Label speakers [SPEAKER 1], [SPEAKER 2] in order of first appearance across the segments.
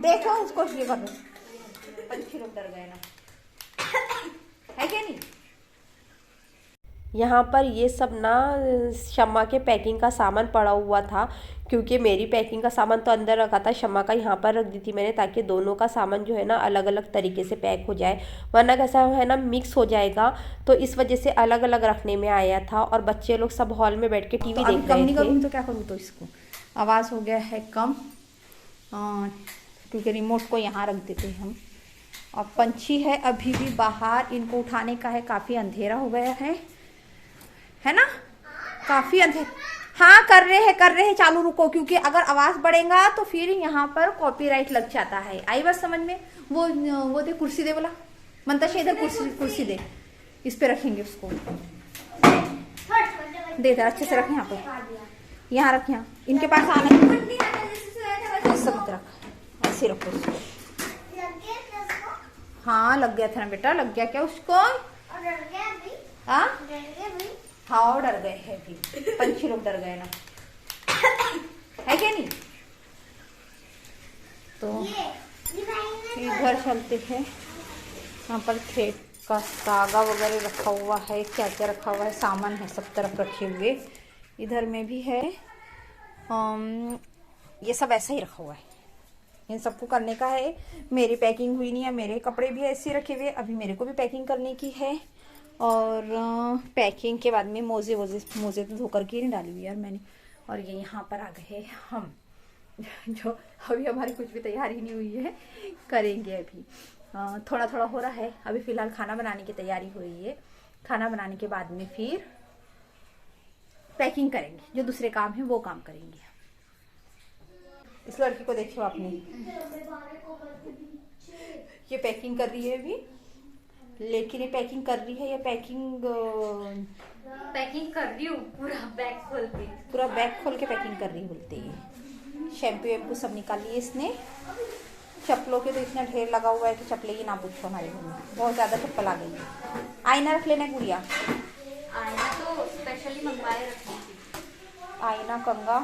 [SPEAKER 1] देखो उसको ये कर दो, पंछी लोग डर गए ना, है क्या नहीं। यहाँ पर ये सब ना शम्मा के पैकिंग का सामान पड़ा हुआ था, क्योंकि मेरी पैकिंग का सामान तो अंदर रखा था, शम्मा का यहाँ पर रख दी थी मैंने, ताकि दोनों का सामान जो है ना अलग अलग तरीके से पैक हो जाए, वरना कैसा है ना मिक्स हो जाएगा। तो इस वजह से अलग अलग रखने में आया था। और बच्चे लोग सब हॉल में बैठ के टीवी देख रहे थे। कम तो क्या करूँ, तो इसको आवाज़ हो गया है कम, क्योंकि रिमोट को यहाँ रख देते हैं हम। और पंछी है अभी भी बाहर, इनको उठाने का है, काफ़ी अंधेरा हो गया है ना, काफ़ी अंधेरा। हाँ कर रहे हैं चालू, रुको, क्योंकि अगर आवाज़ बढ़ेगा तो फिर यहाँ पर कॉपीराइट लग जाता है। आई बात समझ में। वो दे कुर्सी दे, बोला मंतशा इधर कुर्सी दे, इस पे रखेंगे उसको, दे दे अच्छे से रख, यहाँ पे यहाँ रख, यहाँ इनके पास आना, सब रख, ऐसे रखो उसको। हाँ लग गया था ना बेटा, लग गया क्या उसको? हाँ डर गए हैं भी, पंछी लोग डर गए ना, है क्या नहीं। तो इधर चलते हैं, यहाँ पर थ्रेड का धागा वगैरह रखा हुआ है, क्या क्या रखा हुआ है, सामान है सब तरफ रखे हुए। इधर में भी है, ये सब ऐसा ही रखा हुआ है, इन सबको करने का है। मेरी पैकिंग हुई नहीं है, मेरे कपड़े भी ऐसे रखे हुए, अभी मेरे को भी पैकिंग करने की है। और पैकिंग के बाद में मोजे तो धोकर के नहीं डाली हुई यार मैंने। और ये यहाँ पर आ गए हम, जो अभी हमारी कुछ भी तैयारी नहीं हुई है, करेंगे अभी। थोड़ा थोड़ा हो रहा है अभी, फ़िलहाल खाना बनाने की तैयारी हो रही है। खाना बनाने के बाद में फिर पैकिंग करेंगे, जो दूसरे काम है वो काम करेंगे। इस लड़की को देखियो आपने, ये पैकिंग कर रही है अभी, लेकिन ये पैकिंग कर रही है या पैकिंग
[SPEAKER 2] कर रही हूँ, पूरा बैग खोल के
[SPEAKER 1] पैकिंग कर रही बोलते हैं। शैम्पू वैम्पू सब निकाल लिए इसने। चप्पलों के तो इतना ढेर लगा हुआ है कि चप्पलें की ना पूछो, हमारे घर में बहुत ज़्यादा चप्पल आ गई है। आईना रख लेना गुड़िया,
[SPEAKER 2] आईना तो स्पेशली मंगवाए रखी थी,
[SPEAKER 1] आईना कंगा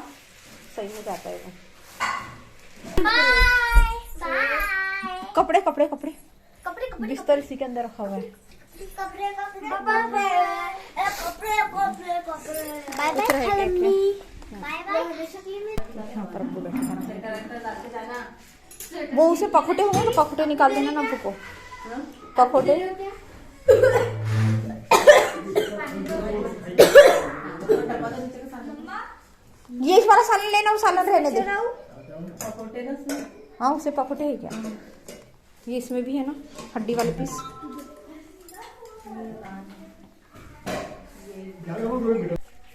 [SPEAKER 1] सही हो जाता है वो। कपड़े कपड़े कपड़े बिस्तर इसी के अंदर रखा हुआ है। वो उसे पखोटे होंगे तो पखोटे निकाल देना ना को, पखोटे। ये इस वाला सालन लेना, वो सालन रहने दे। हाँ उसे पखोटे है क्या? ये इसमें भी है ना हड्डी वाले पीस।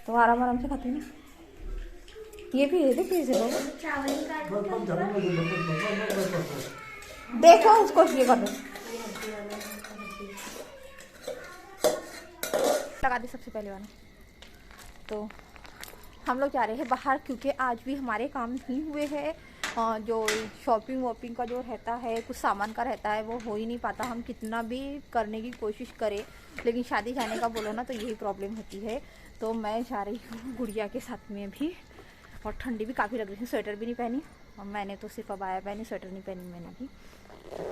[SPEAKER 1] तो आराम आराम से खाती है ना। ये भी है, देखिए इसे देखो उसको, ये कर दो, लगा दी सबसे पहले वाला। तो हम लोग जा रहे हैं बाहर, क्योंकि आज भी हमारे काम नहीं हुए हैं। जो शॉपिंग वॉपिंग का जो रहता है, कुछ सामान का रहता है, वो हो ही नहीं पाता। हम कितना भी करने की कोशिश करें, लेकिन शादी जाने का बोलो ना तो यही प्रॉब्लम होती है। तो मैं जा रही हूँ गुड़िया के साथ में भी, और ठंडी भी काफ़ी लग रही है, स्वेटर भी नहीं पहनी, और मैंने तो सिर्फ अबाया पहनी, स्वेटर नहीं पहनी मैंने भी।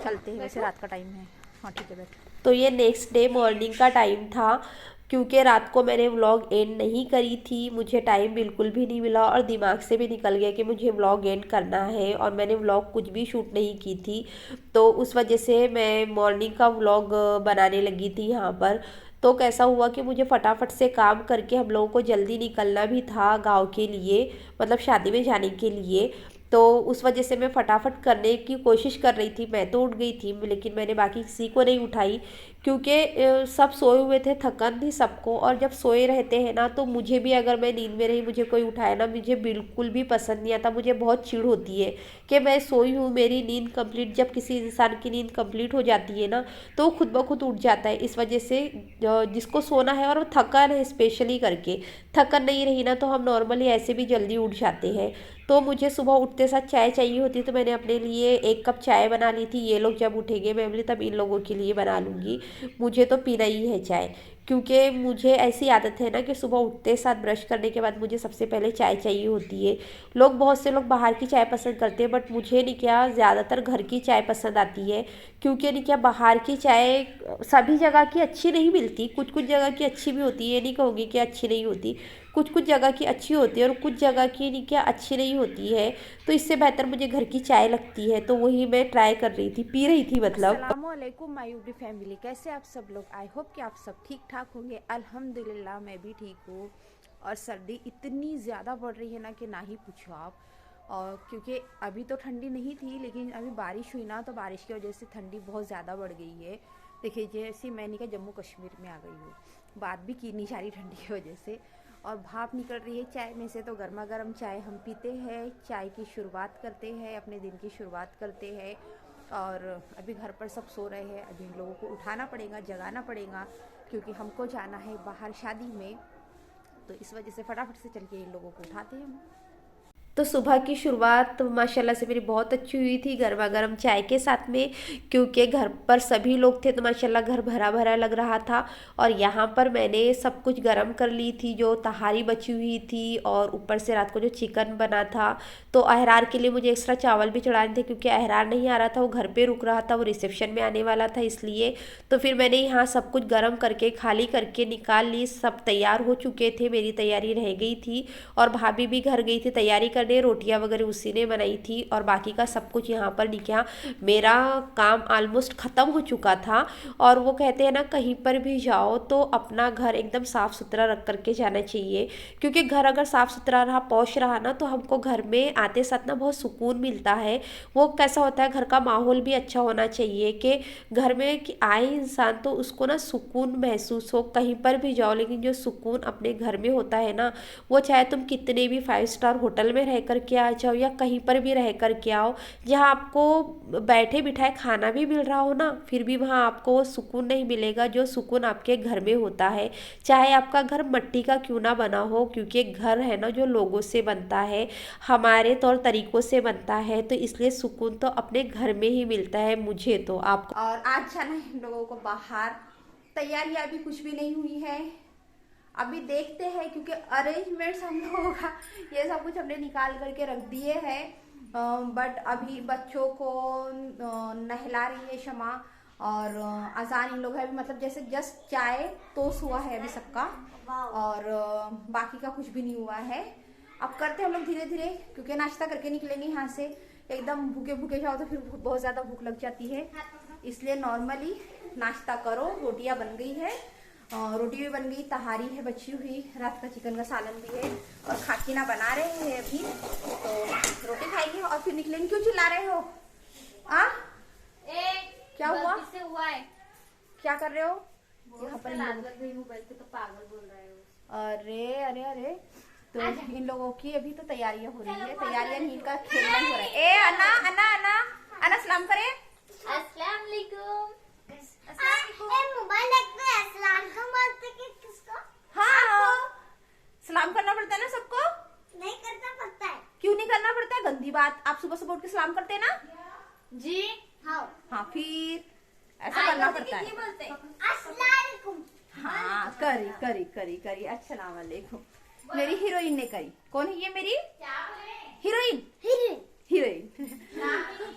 [SPEAKER 1] चलते हैं, वैसे रात का टाइम है। हाँ ठीक है बैठ। तो ये नेक्स्ट डे मॉर्निंग का टाइम था, क्योंकि रात को मैंने व्लॉग एंड नहीं करी थी, मुझे टाइम बिल्कुल भी नहीं मिला, और दिमाग से भी निकल गया कि मुझे व्लॉग एंड करना है, और मैंने व्लॉग कुछ भी शूट नहीं की थी। तो उस वजह से मैं मॉर्निंग का व्लॉग बनाने लगी थी यहाँ पर। तो कैसा हुआ कि मुझे फटाफट से काम करके हम लोगों को जल्दी निकलना भी था गाँव के लिए, मतलब शादी में जाने के लिए। तो उस वजह से मैं फटाफट करने की कोशिश कर रही थी। मैं तो उठ गई थी, लेकिन मैंने बाकी किसी को नहीं उठाई, क्योंकि सब सोए हुए थे, थकान थी सबको। और जब सोए रहते हैं ना, तो मुझे भी, अगर मैं नींद में रही, मुझे कोई उठाए ना, मुझे बिल्कुल भी पसंद नहीं आता। मुझे बहुत चिढ़ होती है कि मैं सोई हूँ, मेरी नींद कंप्लीट। जब किसी इंसान की नींद कंप्लीट हो जाती है ना, तो खुद ब खुद उठ जाता है। इस वजह से जिसको सोना है, और वो थकान है स्पेशली करके, थकान नहीं रही ना, तो हम नॉर्मली ऐसे भी जल्दी उठ जाते हैं। तो मुझे सुबह उठते साथ चाय चाहिए होती, तो मैंने अपने लिए 1 कप चाय बना ली थी। ये लोग जब उठेंगे मैं बोली तब इन लोगों के लिए बना लूँगी, मुझे तो पीना ही है चाय।
[SPEAKER 3] क्योंकि मुझे ऐसी आदत है ना कि सुबह उठते साथ ब्रश करने के बाद मुझे सबसे पहले चाय चाहिए होती है। लोग बहुत से लोग बाहर की चाय पसंद करते हैं, बट मुझे नहीं क्या ज़्यादातर घर की चाय पसंद आती है। क्योंकि नहीं क्या बाहर की चाय सभी जगह की अच्छी नहीं मिलती, कुछ कुछ जगह की अच्छी भी होती है, ये नहीं कहूँगी कि अच्छी नहीं होती, कुछ कुछ जगह की अच्छी होती है और कुछ जगह की नहीं क्या अच्छी नहीं होती है। तो इससे बेहतर मुझे घर की चाय लगती है, तो वही मैं ट्राई कर रही थी, पी रही थी मतलब।
[SPEAKER 4] अस्सलामुअलैकुम माय यूट्यूब फैमिली, कैसे आप सब लोग। आई होप कि आप सब ठीक ठाक होंगे। अल्हम्दुलिल्लाह मैं भी ठीक हूँ। और सर्दी इतनी ज़्यादा बढ़ रही है ना कि ना ही पूछो आप। और क्योंकि अभी तो ठंडी नहीं थी, लेकिन अभी बारिश हुई ना, तो बारिश की वजह से ठंडी बहुत ज़्यादा बढ़ गई है। देखिए जैसे मैंने कहा जम्मू कश्मीर में आ गई हूँ, बात भी की नहीं जा रही ठंडी की वजह से। और भाप निकल रही है चाय में से, तो गर्मा गर्म चाय हम पीते हैं, चाय की शुरुआत करते हैं, अपने दिन की शुरुआत करते हैं। और अभी घर पर सब सो रहे हैं, अभी इन लोगों को उठाना पड़ेगा, जगाना पड़ेगा, क्योंकि हमको जाना है बाहर शादी में। तो इस वजह से फटाफट से चल के इन लोगों को उठाते हैं हम।
[SPEAKER 3] तो सुबह की शुरुआत माशाल्लाह से मेरी बहुत अच्छी हुई थी गर्मा गर्म चाय के साथ में, क्योंकि घर पर सभी लोग थे तो माशाल्लाह घर भरा भरा लग रहा था। और यहाँ पर मैंने सब कुछ गरम कर ली थी, जो तहारी बची हुई थी और ऊपर से रात को जो चिकन बना था। तो अहरार के लिए मुझे एक्स्ट्रा चावल भी चढ़ाने थे, क्योंकि अहरार नहीं आ रहा था, वो घर पर रुक रहा था, वो रिसेप्शन में आने वाला था इसलिए। तो फिर मैंने यहाँ सब कुछ गर्म करके खाली करके निकाल ली, सब तैयार हो चुके थे, मेरी तैयारी रह गई थी। और भाभी भी घर गई थी तैयारी करने, रोटियां वगैरह उसी ने बनाई थी। और बाकी का सब कुछ यहाँ पर निकाह, मेरा काम ऑलमोस्ट ख़त्म हो चुका था। और वो कहते हैं ना कहीं पर भी जाओ तो अपना घर एकदम साफ़ सुथरा रख करके जाना चाहिए, क्योंकि घर अगर साफ़ सुथरा रहा, पौश रहा ना, तो हमको घर में आते साथ ना बहुत सुकून मिलता है। वो कैसा होता है, घर का माहौल भी अच्छा होना चाहिए कि घर में कि आए इंसान तो उसको ना सुकून महसूस हो, कहीं पर भी जाओ। लेकिन जो सुकून अपने घर में होता है ना, वो चाहे तुम कितने भी 5 स्टार होटल में रह करके आ जाओ या कहीं पर भी रह करके आओ, जहाँ आपको बैठे बिठाए खाना भी मिल रहा हो ना, फिर भी वहाँ आपको वो सुकून नहीं मिलेगा जो सुकून आपके घर में होता है। चाहे आपका घर मिट्टी का क्यों ना बना हो, क्योंकि घर है ना जो लोगों से बनता है, हमारे तौर तरीकों से बनता है, तो इसलिए सुकून तो अपने घर में ही मिलता है मुझे तो। आपको
[SPEAKER 1] और आज जाना है हम लोगों को बाहर। तैयारियां अभी कुछ भी नहीं हुई है, अभी देखते हैं, क्योंकि अरेंजमेंट्स हम लोगों का ये सब कुछ हमने निकाल करके रख दिए हैं। बट अभी बच्चों को नहला रही है शमा, और अजान इन लोग है, मतलब जैसे जस्ट चाय तोस हुआ है अभी सबका, और बाकी का कुछ भी नहीं हुआ है। अब करते हैं हम लोग धीरे धीरे, क्योंकि नाश्ता करके निकलेंगे यहाँ से। एकदम भूखे भूखे जाओ तो फिर बहुत ज़्यादा भूख लग जाती है, इसलिए नॉर्मली नाश्ता करो। रोटियाँ बन गई है, रोटी भी बन गई, तहारी है बची हुई, रात का चिकन का सालन भी है, और खाकीना बना रहे हैं अभी, तो रोटी खाएंगे और फिर निकलेंगे। क्यों चिल्ला रहे हो? आ? क्या हुआ?
[SPEAKER 2] से हुआ है।
[SPEAKER 1] क्या कर रहे हो? यहाँ पर
[SPEAKER 2] मोबाइल पे तो पागल बोल रहे हो।
[SPEAKER 1] अरे अरे अरे, तो इन लोगों की अभी तो तैयारियां हो रही है, तैयारियां नहीं, इनका खेलना ही हो रहा है। ए अन्ना अन्ना अन्ना अन्ना सलाम करे।
[SPEAKER 2] अस्सलाम वालेकुम।
[SPEAKER 5] मोबाइल देखते हैं, सलाम को बोलते कि किसको?
[SPEAKER 1] हाँ, सलाम करना पड़ता है ना सबको।
[SPEAKER 5] नहीं करना पड़ता है।
[SPEAKER 1] क्यों नहीं करना पड़ता है? गंदी बात। आप सुबह सुबह उठ के सलाम करते हैं ना?
[SPEAKER 2] जी
[SPEAKER 5] हाँ।
[SPEAKER 1] हाँ, फिर ऐसा करना पड़ता है।
[SPEAKER 5] अस्सलाम वालेकुम।
[SPEAKER 1] हाँ, करी करी करी करी, अस्सलाम वालेकुम। मेरी हीरोइन ने करी। कौन है ये मेरी हीरोइन? हीरोइन।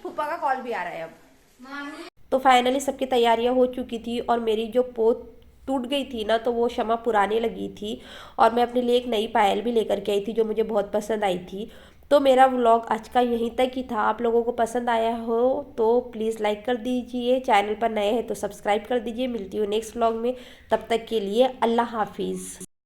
[SPEAKER 1] फूफा का कॉल भी आ रहा है अब।
[SPEAKER 3] तो फाइनली सबकी तैयारियां हो चुकी थी, और मेरी जो पोत टूट गई थी ना, तो वो शमा पुराने लगी थी, और मैं अपने लिए एक नई पायल भी लेकर के आई थी जो मुझे बहुत पसंद आई थी। तो मेरा व्लॉग आज का यहीं तक ही था। आप लोगों को पसंद आया हो तो प्लीज़ लाइक कर दीजिए, चैनल पर नए हैं तो सब्सक्राइब कर दीजिए। मिलती हूँ नेक्स्ट व्लॉग में, तब तक के लिए अल्लाह हाफिज़।